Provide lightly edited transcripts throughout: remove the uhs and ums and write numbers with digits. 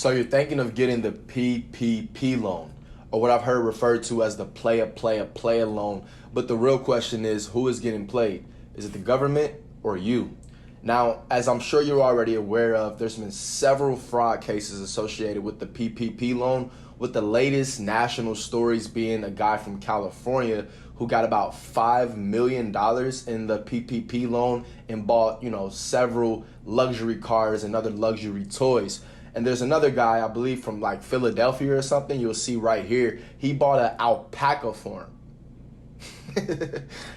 So you're thinking of getting the PPP loan, or what I've heard referred to as the player loan. But the real question is, who is getting played? Is it the government or you? Now, as I'm sure you're already aware of, there's been several fraud cases associated with the PPP loan, with the latest national stories being a guy from California who got about $5 million in the PPP loan and bought, several luxury cars and other luxury toys. And there's another guy, I believe from like Philadelphia or something, you'll see right here, he bought an alpaca farm.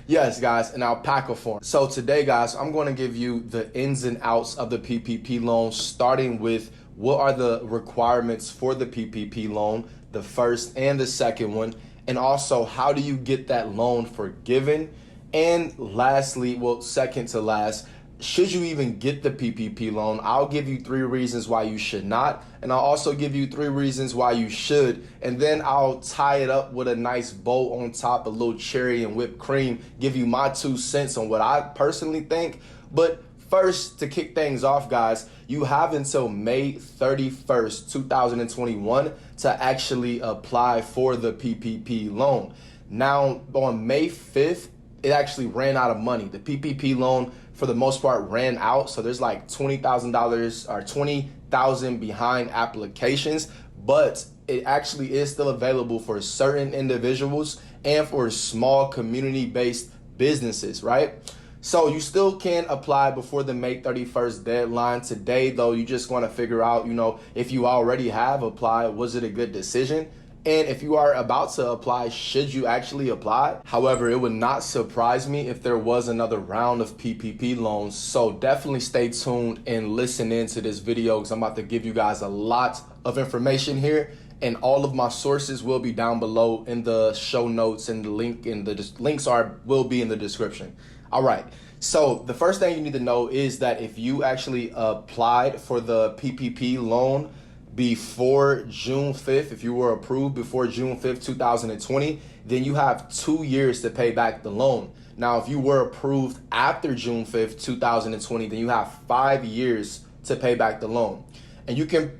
Yes, guys, an alpaca farm. So today, guys, I'm going to give you the ins and outs of the PPP loan, starting with what are the requirements for the PPP loan, the first and the second one, and also how do you get that loan forgiven? And lastly, well, second to last, should you even get the PPP loan? I'll give you 3 reasons why you should not, and I'll also give you 3 reasons why you should, and then I'll tie it up with a nice bow on top, a little cherry and whipped cream, give you my 2 cents on what I personally think. But first, to kick things off, guys, you have until May 31st, 2021 to actually apply for the PPP loan. Now, on May 5th, it actually ran out of money. The PPP loan, for the most part, ran out. So there's like $20,000 or 20,000 behind applications, but it actually is still available for certain individuals and for small community-based businesses, right? So you still can apply before the May 31st deadline. Today, though, you just want to figure out, if you already have applied, was it a good decision? And if you are about to apply, should you actually apply? However, it would not surprise me if there was another round of PPP loans. So definitely stay tuned and listen into this video because I'm about to give you guys a lot of information here. And all of my sources will be down below in the show notes, and the links will be in the description. All right. So the first thing you need to know is that if you actually applied for the PPP loan before June 5th, if you were approved before June 5th, 2020, then you have 2 years to pay back the loan. Now, if you were approved after June 5th, 2020, then you have 5 years to pay back the loan. And you can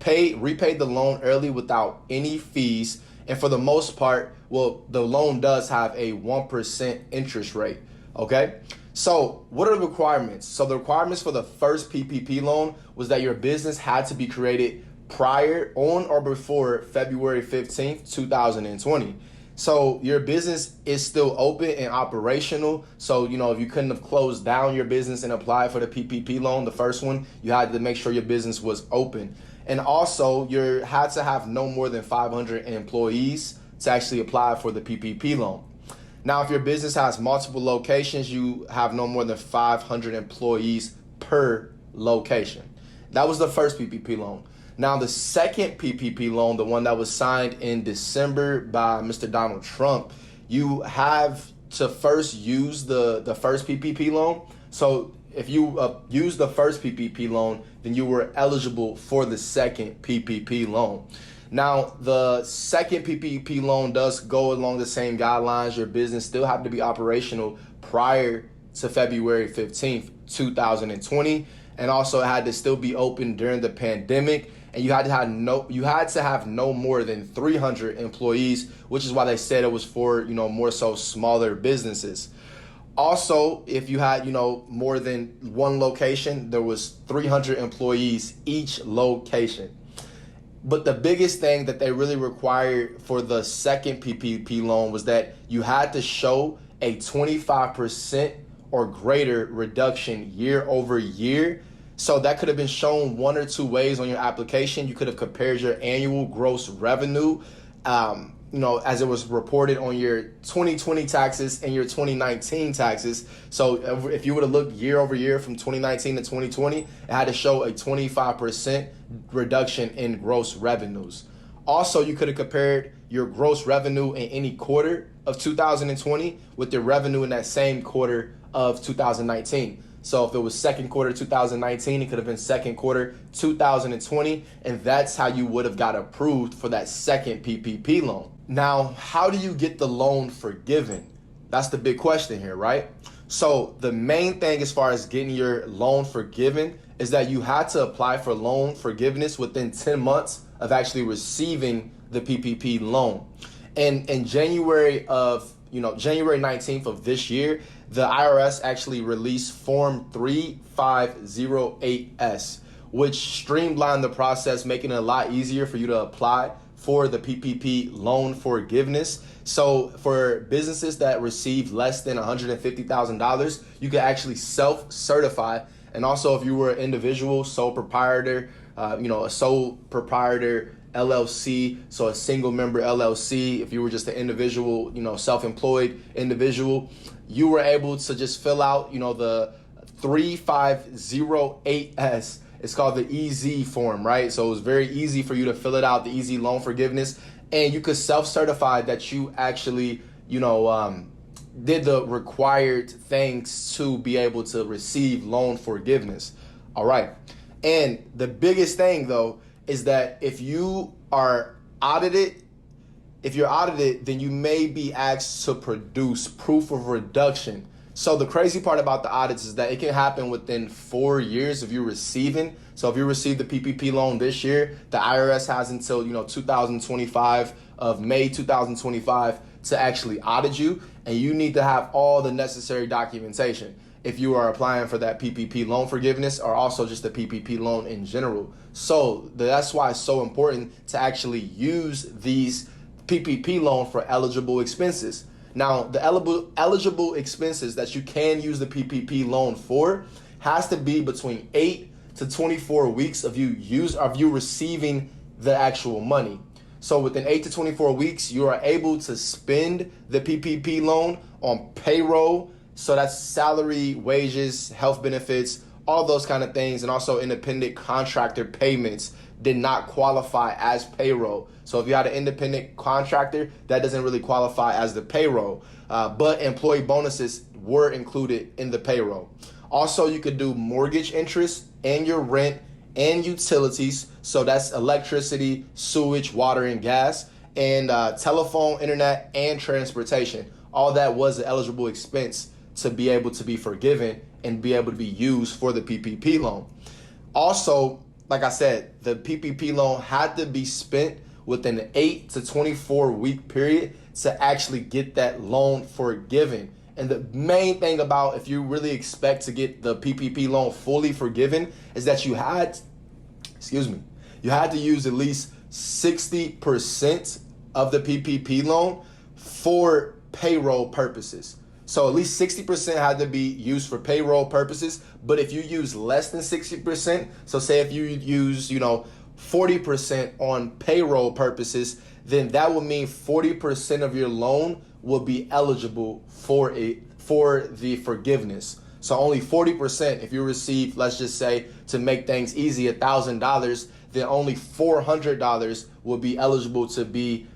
repay the loan early without any fees. And for the most part, well, the loan does have a 1% interest rate, okay? So what are the requirements? So the requirements for the first PPP loan was that your business had to be created prior, on or before February 15th, 2020. So your business is still open and operational. So, if you couldn't have closed down your business and applied for the PPP loan, the first one, you had to make sure your business was open. And also you had to have no more than 500 employees to actually apply for the PPP loan. Now, if your business has multiple locations, you have no more than 500 employees per location. That was the first PPP loan. Now, the second PPP loan, the one that was signed in December by Mr. Donald Trump, you have to first use the first PPP loan. So if you use the first PPP loan, then you were eligible for the second PPP loan. Now, the second PPP loan does go along the same guidelines. Your business still have to be operational prior to February 15th, 2020. And also it had to still be open during the pandemic. And you had to have no more than 300 employees, which is why they said it was for, more so smaller businesses. Also, if you had, more than one location, there was 300 employees each location. But the biggest thing that they really required for the second PPP loan was that you had to show a 25% or greater reduction year over year. So that could have been shown 1 or 2 ways on your application. You could have compared your annual gross revenue, as it was reported on your 2020 taxes and your 2019 taxes. So if you would have looked year over year from 2019 to 2020, it had to show a 25% reduction in gross revenues. Also, you could have compared your gross revenue in any quarter of 2020 with your revenue in that same quarter of 2019. So if it was second quarter 2019, it could have been second quarter 2020, and that's how you would have got approved for that second PPP loan. Now, how do you get the loan forgiven? That's the big question here, right? So the main thing as far as getting your loan forgiven is that you had to apply for loan forgiveness within 10 months of actually receiving the PPP loan. And in January 19th of this year, the IRS actually released Form 3508S, which streamlined the process, making it a lot easier for you to apply for the PPP loan forgiveness. So for businesses that receive less than $150,000, you can actually self-certify. And also if you were an individual, sole proprietor, a sole proprietor LLC, so a single member LLC, if you were just an individual, self-employed individual, you were able to just fill out, the 3508S. It's called the EZ form, right? So it was very easy for you to fill it out, the easy loan forgiveness, and you could self-certify that you actually, did the required things to be able to receive loan forgiveness. All right. And the biggest thing though is that if you're audited, then you may be asked to produce proof of reduction. So the crazy part about the audits is that it can happen within 4 years of you receiving. So if you receive the PPP loan this year, the IRS has until 2025 of May 2025 to actually audit you, and you need to have all the necessary documentation if you are applying for that PPP loan forgiveness or also just the PPP loan in general. So that's why it's so important to actually use these PPP loan for eligible expenses. Now, the eligible expenses that you can use the PPP loan for has to be between 8 to 24 weeks of you receiving the actual money. So within 8 to 24 weeks, you are able to spend the PPP loan on payroll. So that's salary, wages, health benefits, all those kind of things, and also independent contractor payments did not qualify as payroll. So if you had an independent contractor, that doesn't really qualify as the payroll, but employee bonuses were included in the payroll. Also, you could do mortgage interest and your rent and utilities. So that's electricity, sewage, water, and gas, and telephone, internet, and transportation. All that was an eligible expense to be able to be forgiven and be able to be used for the PPP loan. Also, like I said, the PPP loan had to be spent within an 8 to 24 week period to actually get that loan forgiven. And the main thing about if you really expect to get the PPP loan fully forgiven is that you had to use at least 60% of the PPP loan for payroll purposes. So at least 60% had to be used for payroll purposes. But if you use less than 60%, so say if you use, 40% on payroll purposes, then that would mean 40% of your loan will be eligible for the forgiveness. So only 40%, if you receive, let's just say, to make things easy, $1,000, then only $400 will be eligible to be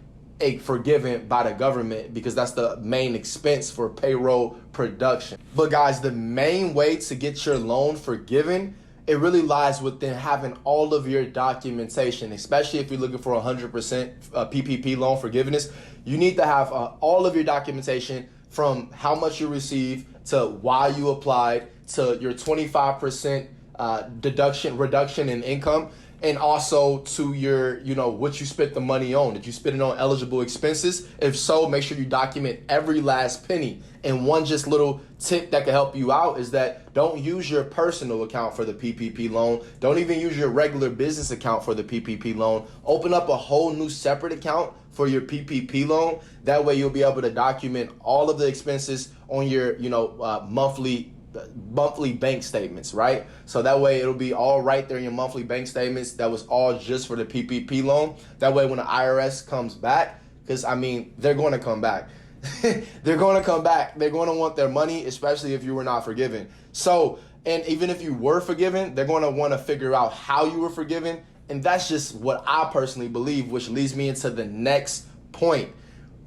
forgiven by the government, because that's the main expense for payroll production. But guys, the main way to get your loan forgiven, it really lies within having all of your documentation, especially if you're looking for 100% PPP loan forgiveness. You need to have all of your documentation, from how much you receive to why you applied to your 25% reduction in income, and also to your, what you spent the money on. Did you spend it on eligible expenses? If so, make sure you document every last penny. And one just little tip that can help you out is that don't use your personal account for the PPP loan. Don't even use your regular business account for the PPP loan. Open up a whole new separate account for your PPP loan. That way you'll be able to document all of the expenses on your, monthly bank statements, right? So that way it'll be all right there in your monthly bank statements. That was all just for the PPP loan. That way when the IRS comes back, because they're going to come back. They're going to come back. They're going to want their money, especially if you were not forgiven. So, and even if you were forgiven, they're going to want to figure out how you were forgiven. And that's just what I personally believe, which leads me into the next point.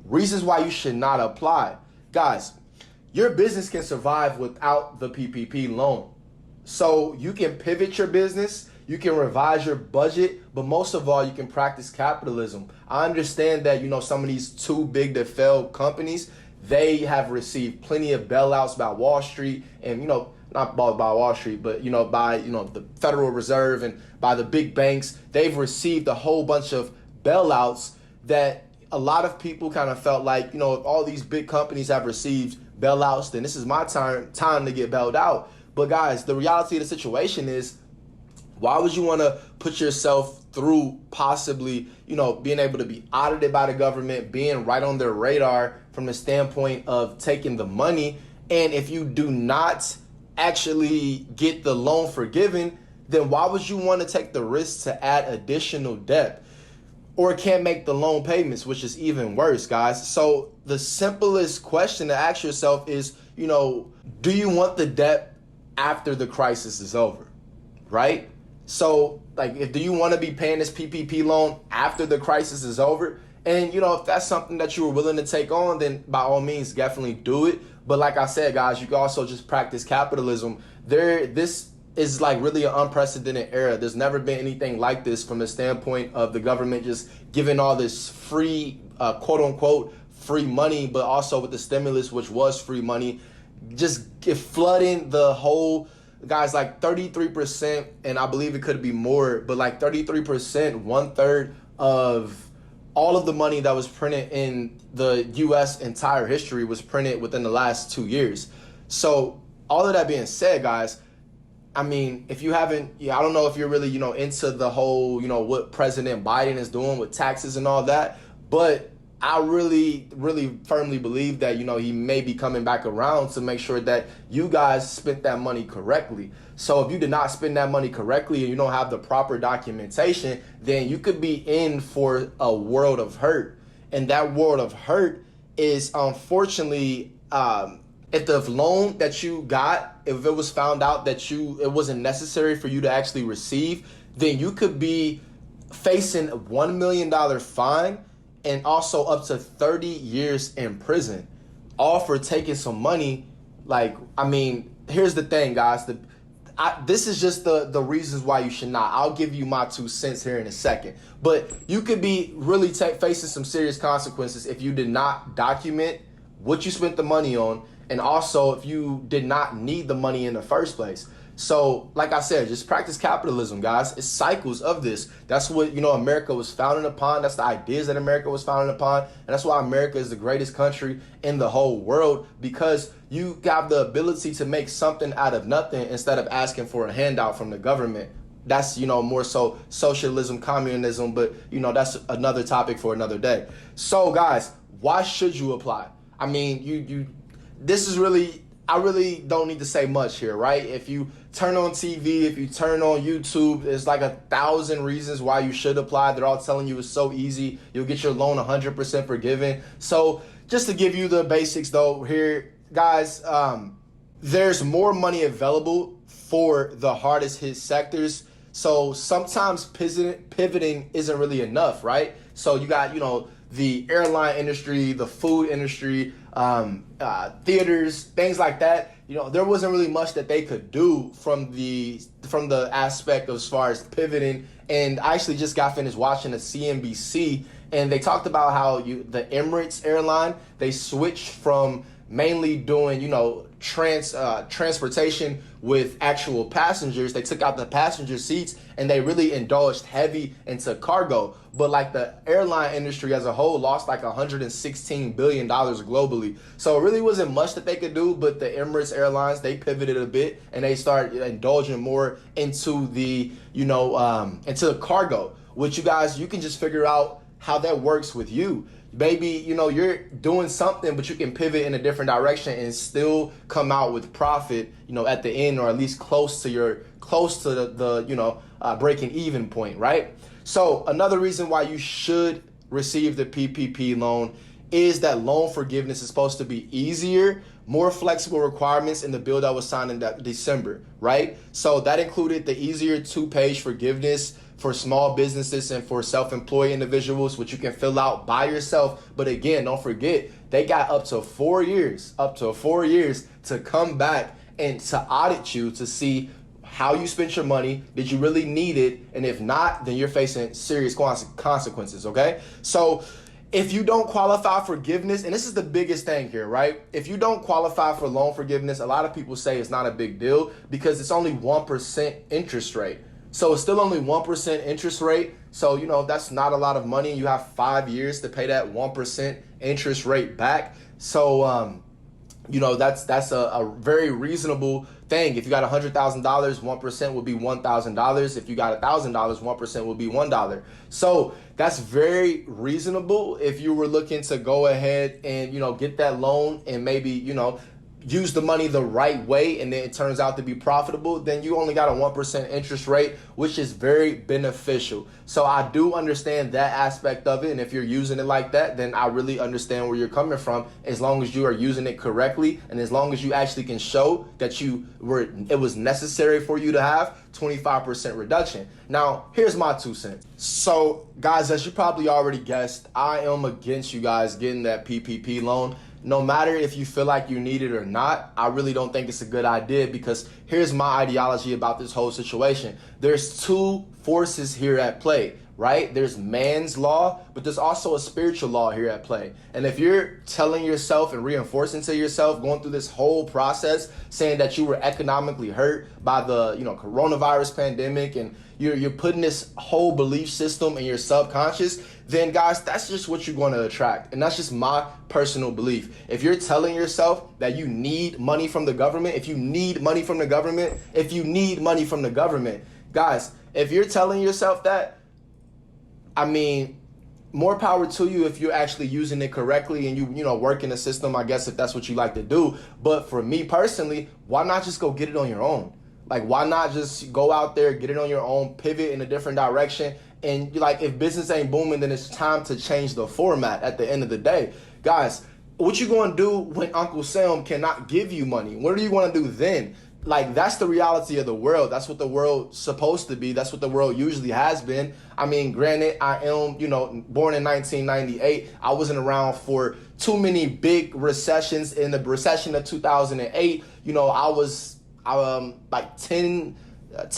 Reasons why you should not apply. Guys, your business can survive without the PPP loan. So you can pivot your business, you can revise your budget, but most of all, you can practice capitalism. I understand that, some of these too big to fail companies, they have received plenty of bailouts by Wall Street and, not by Wall Street, but by the Federal Reserve and by the big banks. They've received a whole bunch of bailouts that a lot of people kind of felt like, if all these big companies have received bailouts, then this is my time to get bailed out. But guys, the reality of the situation is, why would you want to put yourself through possibly, being able to be audited by the government, being right on their radar from the standpoint of taking the money? And if you do not actually get the loan forgiven, then why would you want to take the risk to add additional debt? Or can't make the loan payments, which is even worse, guys. So the simplest question to ask yourself is, do you want the debt after the crisis is over, right? So, do you want to be paying this PPP loan after the crisis is over? And, if that's something that you were willing to take on, then by all means, definitely do it. But like I said, guys, you can also just practice capitalism. This is really an unprecedented era. There's never been anything like this from the standpoint of the government just giving all this free, quote unquote, free money, but also with the stimulus, which was free money, just flooding the whole, guys, 33%, and I believe it could be more, but 33%, 1/3 of all of the money that was printed in the U.S. entire history was printed within the last 2 years. So all of that being said, guys, I mean, if you haven't, I don't know if you're really, into the whole, what President Biden is doing with taxes and all that, but I really, really firmly believe that, he may be coming back around to make sure that you guys spent that money correctly. So if you did not spend that money correctly and you don't have the proper documentation, then you could be in for a world of hurt. And that world of hurt is, unfortunately, if the loan that you got, if it was found out that it wasn't necessary for you to actually receive, then you could be facing a $1 million fine and also up to 30 years in prison, all for taking some money. Here's the thing, guys. This is just the reasons why you should not. I'll give you my 2 cents here in a second. But you could be really facing some serious consequences if you did not document what you spent the money on, and also if you did not need the money in the first place. So, like I said, just practice capitalism, guys. It's cycles of this. That's what, America was founded upon. That's the ideas that America was founded upon. And that's why America is the greatest country in the whole world, because you got the ability to make something out of nothing instead of asking for a handout from the government. That's, more so socialism, communism, but, that's another topic for another day. So, guys, why should you apply? I mean, this is really, I really don't need to say much here, right? If you turn on TV, if you turn on YouTube, there's 1,000 reasons why you should apply. They're all telling you it's so easy. You'll get your loan 100% forgiven. So just to give you the basics though here, guys, there's more money available for the hardest hit sectors. So sometimes pivoting isn't really enough, right? So you got, the airline industry, the food industry, theaters, things like that. There wasn't really much that they could do from the aspect of as far as pivoting. And I actually just got finished watching the CNBC, and they talked about how the Emirates airline, they switched from mainly doing, transportation with actual passengers. They took out the passenger seats and they really indulged heavy into cargo. But the airline industry as a whole lost $116 billion globally. So it really wasn't much that they could do, but the Emirates Airlines, they pivoted a bit and they started indulging more into the, into the cargo, which you can just figure out how that works with you. Maybe, you're doing something, but you can pivot in a different direction and still come out with profit, at the end, or at least close to the breaking even point, right? So another reason why you should receive the PPP loan is that loan forgiveness is supposed to be easier, more flexible requirements in the bill that was signed in December, right? So that included the easier 2-page forgiveness for small businesses and for self-employed individuals, which you can fill out by yourself. But again, don't forget, they got up to 4 years to come back and to audit you to see how you spent your money. Did you really need it? And if not, then you're facing serious consequences, okay? So if you don't qualify for forgiveness, and this is the biggest thing here, right? If you don't qualify for loan forgiveness, a lot of people say it's not a big deal because it's only 1% interest rate. So it's still only 1% interest rate. So, that's not a lot of money. You have 5 years to pay that 1% interest rate back. So, that's a very reasonable thing. If you got $100,000, 1% will be $1,000. If you got $1,000, 1% will be $1. So that's very reasonable. If you were looking to go ahead and, get that loan and maybe, use the money the right way and then it turns out to be profitable, then you only got a 1% interest rate, which is very beneficial. So I do understand that aspect of it. And if you're using it like that, then I really understand where you're coming from, as long as you are using it correctly and as long as you actually can show that it was necessary for you to have 25% reduction. Now, here's my 2 cents. So guys, as you probably already guessed, I am against you guys getting that PPP loan. No matter if you feel like you need it or not, I really don't think it's a good idea because here's my ideology about this whole situation. There's 2 forces here at play, right? There's man's law, but there's also a spiritual law here at play. And if you're telling yourself and reinforcing to yourself, going through this whole process, saying that you were economically hurt by the, coronavirus pandemic, and you're putting this whole belief system in your subconscious, then guys, that's just what you're going to attract. And that's just my personal belief. If you're telling yourself that you need money from the government, guys, if you're telling yourself that, more power to you if you're actually using it correctly and you work in the system, I guess, if that's what you like to do. But for me personally, why not just go get it on your own? Like, why not just go out there, get it on your own, pivot in a different direction? And if business ain't booming, then it's time to change the format at the end of the day. Guys, what you going to do when Uncle Sam cannot give you money? What are you going to do then? That's the reality of the world. That's what the world's supposed to be. That's what the world usually has been. Granted, I am, born in 1998. I wasn't around for too many big recessions. In the recession of 2008, I was like 10,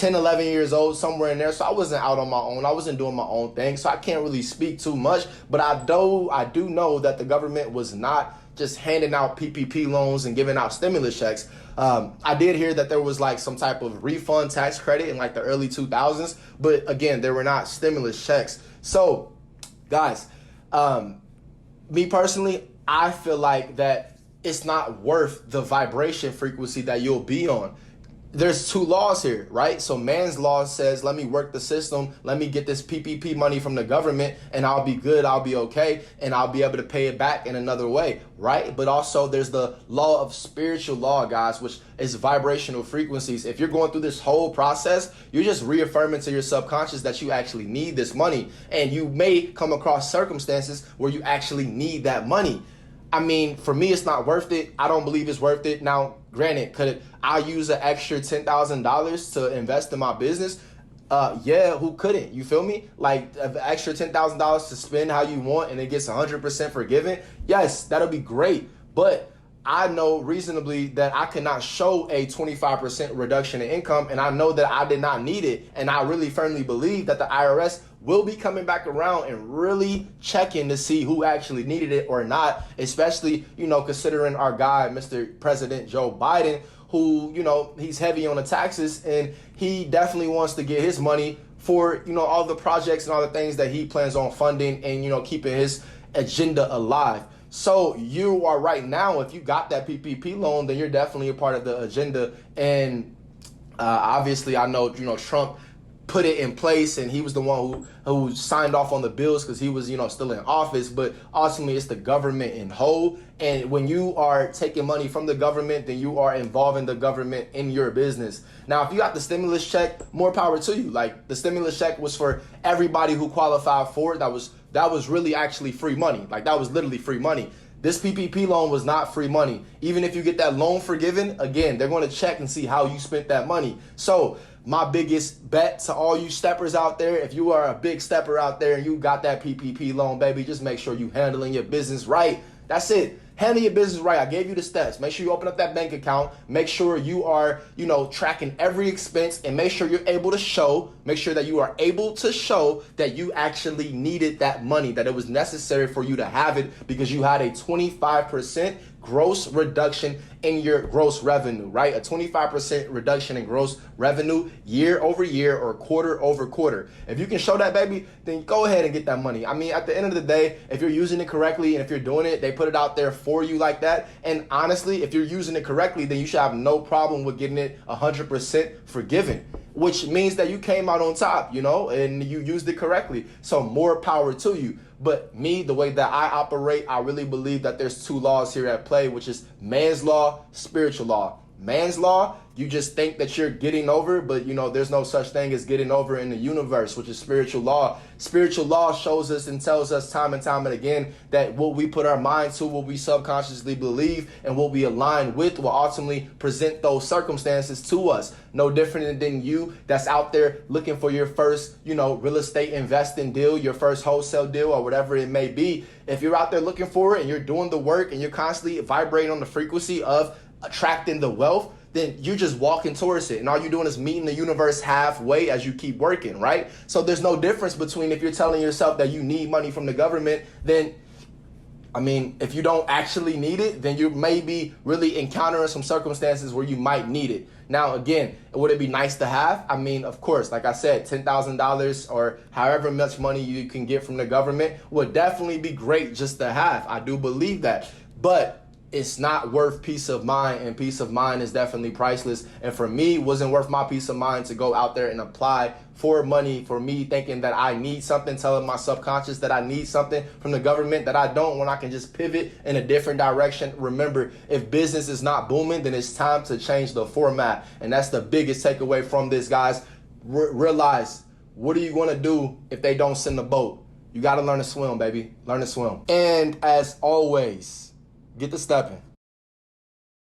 11 years old, somewhere in there. So I wasn't out on my own. I wasn't doing my own thing. So I can't really speak too much. But I do know that the government was not just handing out PPP loans and giving out stimulus checks. I did hear that there was some type of refund tax credit in the early 2000s. But again, there were not stimulus checks. So guys, me personally, I feel like that it's not worth the vibration frequency that you'll be on. There's 2 laws here, right? So man's law says, let me work the system, let me get this PPP money from the government, and I'll be good, I'll be okay, and I'll be able to pay it back in another way, right? But also there's the law of spiritual law, guys, which is vibrational frequencies. If you're going through this whole process, you're just reaffirming to your subconscious that you actually need this money, and you may come across circumstances where you actually need that money. For me, it's not worth it. I don't believe it's worth it. Now, granted, could I use an extra $10,000 to invest in my business? Yeah, who couldn't? You feel me? An extra $10,000 to spend how you want and it gets 100% forgiven. Yes, that'll be great. But I know reasonably that I cannot show a 25% reduction in income, and I know that I did not need it. And I really firmly believe that the IRS will be coming back around and really checking to see who actually needed it or not, especially, considering our guy, Mr. President Joe Biden, who, he's heavy on the taxes and he definitely wants to get his money for, all the projects and all the things that he plans on funding and, keeping his agenda alive. So you are right now, if you got that PPP loan, then you're definitely a part of the agenda. And obviously, I know, Trump put it in place and he was the one who signed off on the bills because he was, still in office. But ultimately, it's the government in whole. And when you are taking money from the government, then you are involving the government in your business. Now, if you got the stimulus check, more power to you. The stimulus check was for everybody who qualified for it. That was really actually free money. That was literally free money. This PPP loan was not free money. Even if you get that loan forgiven, again, they're going to check and see how you spent that money. So my biggest bet to all you steppers out there, if you are a big stepper out there and you got that PPP loan, baby, just make sure you handling your business right. That's it. Handle your business right. I gave you the steps. Make sure you open up that bank account. Make sure you are, tracking every expense, and make sure you're able to show, make sure that you are able to show that you actually needed that money, that it was necessary for you to have it because you had a 25% gross reduction in your gross revenue, right? A 25% reduction in gross revenue year over year or quarter over quarter. If you can show that, baby, then go ahead and get that money. I mean, at the end of the day, if you're using it correctly and if you're doing it, they put it out there for you like that. And honestly, if you're using it correctly, then you should have no problem with getting it 100% forgiven, which means that you came out on top, and you used it correctly. So more power to you. But me, the way that I operate, I really believe that there's two laws here at play, which is man's law, spiritual law. Man's law, you just think that you're getting over, but there's no such thing as getting over in the universe, which is spiritual law. Spiritual law shows us and tells us time and time and again that what we put our mind to, what we subconsciously believe, and what we align with will ultimately present those circumstances to us. No different than you that's out there looking for your first, real estate investing deal, your first wholesale deal, or whatever it may be. If you're out there looking for it and you're doing the work and you're constantly vibrating on the frequency of attracting the wealth, then you're just walking towards it. And all you're doing is meeting the universe halfway as you keep working, right? So there's no difference between if you're telling yourself that you need money from the government, then, if you don't actually need it, then you may be really encountering some circumstances where you might need it. Now, again, would it be nice to have? Of course, like I said, $10,000 or however much money you can get from the government would definitely be great just to have. I do believe that. But it's not worth peace of mind, and peace of mind is definitely priceless. And for me, it wasn't worth my peace of mind to go out there and apply for money, for me thinking that I need something, telling my subconscious that I need something from the government that I don't, when I can just pivot in a different direction. Remember, if business is not booming, then it's time to change the format. And that's the biggest takeaway from this, guys. Realize, what are you going to do if they don't send the boat? You got to learn to swim, baby. Learn to swim. And as always, get to stepping.